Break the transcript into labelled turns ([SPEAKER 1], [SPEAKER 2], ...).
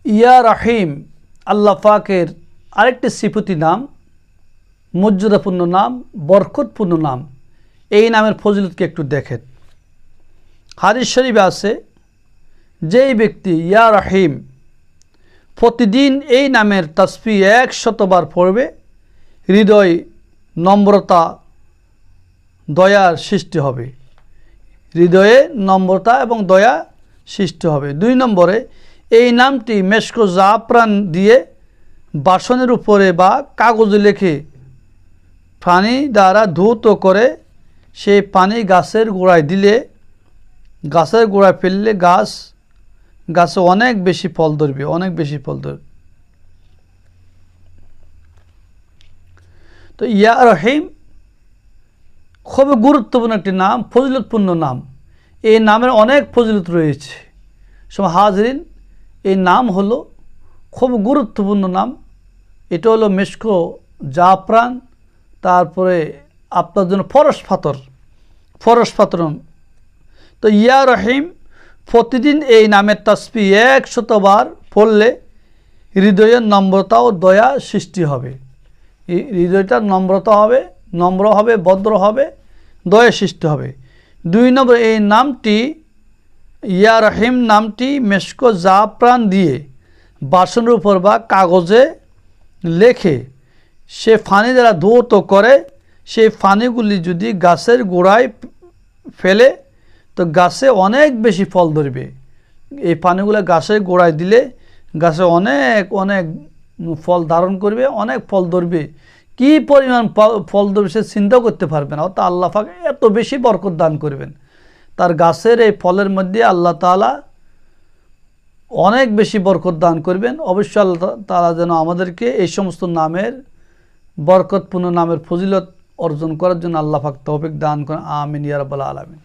[SPEAKER 1] ইয়া রহিম আল্লাহ পাকের আরেকটি সিফতি নাম, মর্যাদাপূর্ণ নাম, বরকতপূর্ণ নাম। এই নামের ফজিলতকে একটু দেখেন। হাদিস শরীফে আছে, যেই ব্যক্তি ইয়া রহিম প্রতিদিন এই নামের তাসবিহ 100 বার পড়বে, হৃদয় নম্রতা দয়ার সৃষ্টি হবে। হৃদয়ে নম্রতা এবং দয়া সৃষ্টি হবে। 2 নম্বরে, এই নামটি মেশক জাফরান দিয়ে বাসনের উপরে বা কাগজে লিখে পানি দ্বারা ধৌত করে সেই পানি গাছের গোড়ায় দিলে, গাছের গোড়ায় ফেললে গাছে অনেক বেশি ফল ধরবে, অনেক বেশি ফল ধরবে। তো ইয়া রহিম খুবই গুরুত্বপূর্ণ একটি নাম, ফজিলতপূর্ণ নাম। এই নামের অনেক ফজিলত রয়েছে। সব হাজরিন, এই নাম হলো খুব গুরুত্বপূর্ণ নাম। এটা হলো মেশক জাফরান, তারপরে আপনার জন্য ফরস পাথর। তো ইয়া রহিম প্রতিদিন এই নামের তাসবিহ 100 বার পড়লে হৃদয়ের নম্রতা ও দয়া সৃষ্টি হবে। হৃদয়টা নম্র হবে, ভদ্র হবে, দয়া সৃষ্টি হবে। 2 নম্বর, এই নামটি ইয়া রহিম নামটি মেশক জাফরান দিয়ে বাসনের উপর বা কাগজে লেখে সে পানি দ্বারা ধৌত করে সেই পানিগুলি যদি গাছের গোড়ায় ফেলে তো গাছে অনেক বেশি ফল ধরবে। এই পানিগুলো গাছের গোড়ায় দিলে গাছে অনেক ফল ধারণ করবে, অনেক ফল ধরবে। কি পরিমাণ ফল ধরবে সে চিন্তা করতে পারবে না। অর্থাৎ আল্লাহ পাক এত বেশি বরকত দান করবেন তার গাছের এই ফলের মধ্যে। আল্লাহ তাআলা অনেক বেশি বরকত দান করবেন। অবশ্যই আল্লাহ তাআলা যেন আমাদেরকে এই সমস্ত নামের, বরকতপূর্ণ নামের ফজিলত অর্জন করার জন্য আল্লাহ পাক তৌফিক দান করেন। আমিন ইয়া রাব্বাল আলামিন।